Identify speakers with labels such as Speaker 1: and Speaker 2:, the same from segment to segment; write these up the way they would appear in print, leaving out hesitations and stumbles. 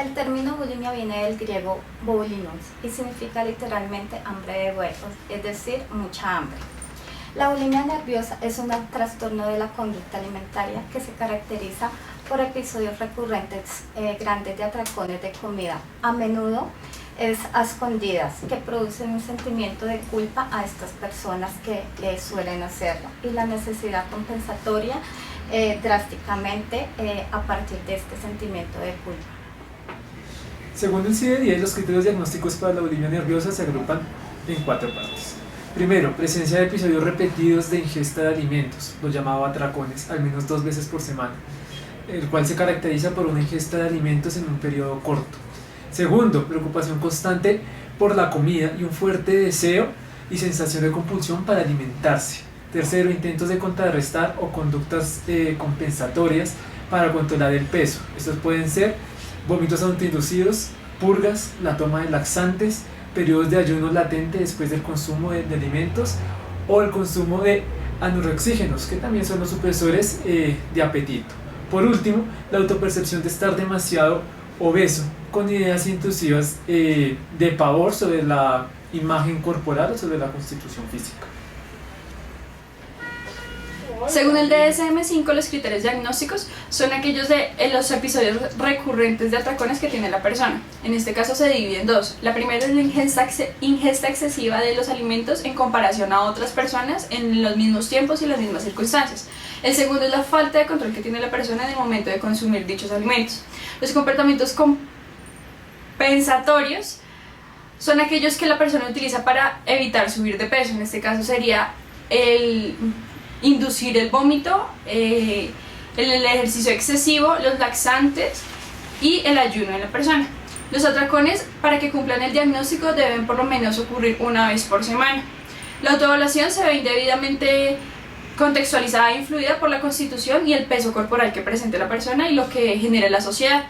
Speaker 1: El término bulimia viene del griego boulinos y significa literalmente hambre de huevos, es decir, mucha hambre. La bulimia nerviosa es un trastorno de la conducta alimentaria que se caracteriza por episodios recurrentes grandes de atracones de comida, a menudo es a escondidas, que producen un sentimiento de culpa a estas personas que suelen hacerlo, y la necesidad compensatoria drásticamente a partir de este sentimiento de culpa.
Speaker 2: Según el CIE-10, los criterios diagnósticos para la bulimia nerviosa se agrupan en 4 partes. Primero, presencia de episodios repetidos de ingesta de alimentos, los llamados atracones, al menos 2 veces por semana, el cual se caracteriza por una ingesta de alimentos en un periodo corto. Segundo, preocupación constante por la comida y un fuerte deseo y sensación de compulsión para alimentarse. Tercero, intentos de contrarrestar o conductas compensatorias para controlar el peso. Estos pueden ser vómitos autoinducidos, purgas, la toma de laxantes, periodos de ayuno latente después del consumo de alimentos o el consumo de anorexígenos, que también son los supresores de apetito. Por último, la autopercepción de estar demasiado obeso, con ideas intrusivas de pavor sobre la imagen corporal o sobre la constitución física.
Speaker 3: Según el DSM-5, los criterios diagnósticos son aquellos de los episodios recurrentes de atracones que tiene la persona. En este caso se divide en 2. La primera es la ingesta excesiva de los alimentos en comparación a otras personas en los mismos tiempos y las mismas circunstancias. El segundo es la falta de control que tiene la persona en el momento de consumir dichos alimentos. Los comportamientos compensatorios son aquellos que la persona utiliza para evitar subir de peso. En este caso sería el inducir el vómito, el ejercicio excesivo, los laxantes y el ayuno en la persona. Los atracones, para que cumplan el diagnóstico, deben por lo menos ocurrir una vez por semana. La autoevaluación se ve indebidamente contextualizada e influida por la constitución y el peso corporal que presente la persona y lo que genera la sociedad.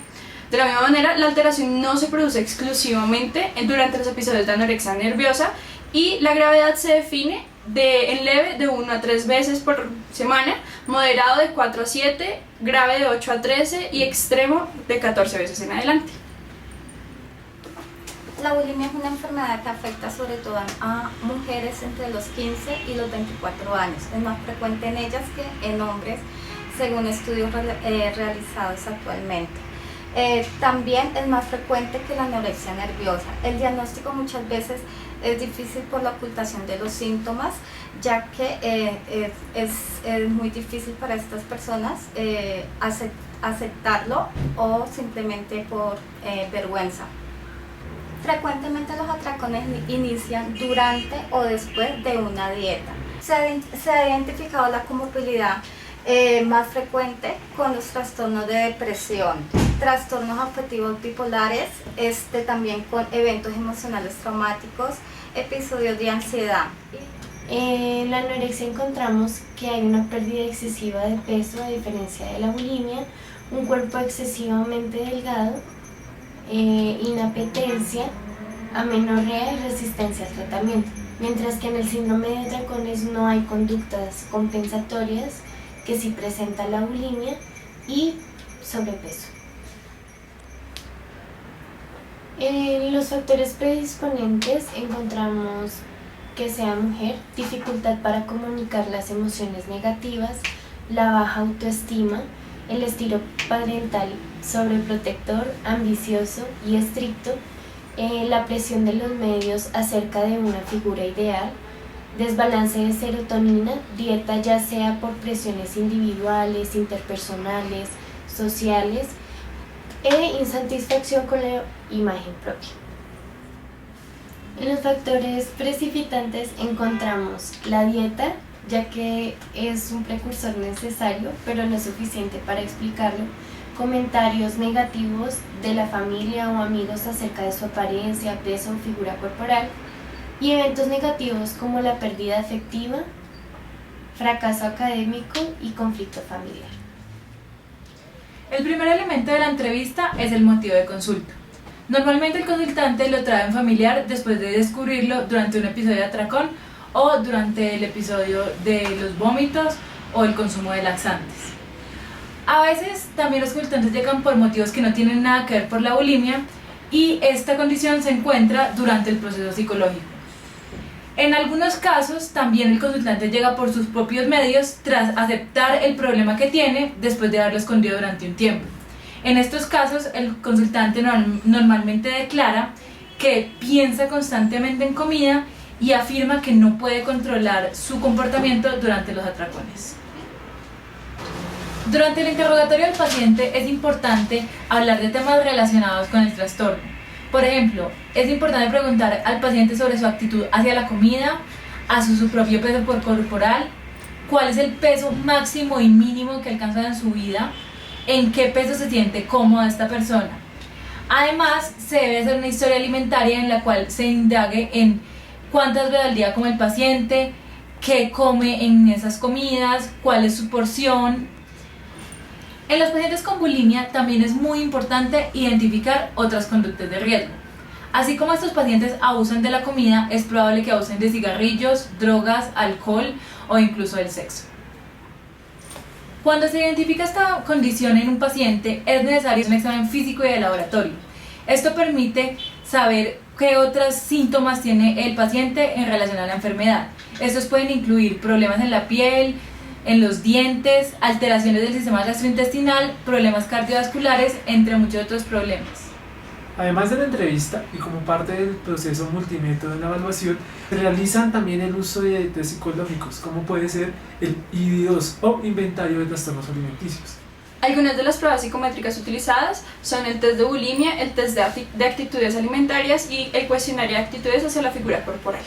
Speaker 3: De la misma manera, la alteración no se produce exclusivamente durante los episodios de anorexia nerviosa, y la gravedad se define en leve de 1 a 3 veces por semana, moderado de 4 a 7, grave de 8 a 13 y extremo de 14 veces en adelante.
Speaker 1: La bulimia es una enfermedad que afecta sobre todo a mujeres entre los 15 y los 24 años. Es más frecuente en ellas que en hombres, según estudios realizados actualmente. También es más frecuente que la anorexia nerviosa. El diagnóstico muchas veces es difícil por la ocultación de los síntomas, ya que es muy difícil para estas personas aceptarlo o simplemente por vergüenza. Frecuentemente los atracones inician durante o después de una dieta. Se ha identificado la comorbilidad más frecuente con los trastornos de depresión, trastornos afectivos bipolares, también con eventos emocionales traumáticos, episodios de ansiedad.
Speaker 4: En la anorexia encontramos que hay una pérdida excesiva de peso a diferencia de la bulimia, un cuerpo excesivamente delgado, inapetencia, amenorrea y resistencia al tratamiento, mientras que en el síndrome de atracones no hay conductas compensatorias que sí presenta la bulimia y sobrepeso. En los factores predisponentes encontramos que sea mujer, dificultad para comunicar las emociones negativas, la baja autoestima, el estilo parental sobreprotector, ambicioso y estricto, la presión de los medios acerca de una figura ideal, desbalance de serotonina, dieta ya sea por presiones individuales, interpersonales, sociales e insatisfacción con la imagen propia. En los factores precipitantes encontramos la dieta, ya que es un precursor necesario, pero no suficiente para explicarlo, comentarios negativos de la familia o amigos acerca de su apariencia, peso o figura corporal, y eventos negativos como la pérdida afectiva, fracaso académico y conflicto familiar.
Speaker 5: El primer elemento de la entrevista es el motivo de consulta. Normalmente el consultante lo trae un familiar después de descubrirlo durante un episodio de atracón o durante el episodio de los vómitos o el consumo de laxantes. A veces también los consultantes llegan por motivos que no tienen nada que ver por la bulimia y esta condición se encuentra durante el proceso psicológico. En algunos casos también el consultante llega por sus propios medios tras aceptar el problema que tiene después de haberlo escondido durante un tiempo. En estos casos el consultante normalmente declara que piensa constantemente en comida y afirma que no puede controlar su comportamiento durante los atracones. Durante el interrogatorio del paciente es importante hablar de temas relacionados con el trastorno. Por ejemplo, es importante preguntar al paciente sobre su actitud hacia la comida, a su propio peso corporal, cuál es el peso máximo y mínimo que alcanza en su vida, en qué peso se siente cómoda esta persona. Además, se debe hacer una historia alimentaria en la cual se indague en cuántas veces al día come el paciente, qué come en esas comidas, cuál es su porción. En los pacientes con bulimia también es muy importante identificar otras conductas de riesgo. Así como estos pacientes abusan de la comida, es probable que abusen de cigarrillos, drogas, alcohol o incluso del sexo. Cuando se identifica esta condición en un paciente, es necesario un examen físico y de laboratorio. Esto permite saber qué otros síntomas tiene el paciente en relación a la enfermedad. Estos pueden incluir problemas en la piel, en los dientes, alteraciones del sistema gastrointestinal, problemas cardiovasculares, entre muchos otros problemas.
Speaker 2: Además de la entrevista y como parte del proceso multimétodo de la evaluación, realizan también el uso de test psicológicos, como puede ser el IDI-2 o Inventario de Trastornos Alimenticios.
Speaker 3: Algunas de las pruebas psicométricas utilizadas son el test de bulimia, el test de actitudes alimentarias y el cuestionario de actitudes hacia la figura corporal.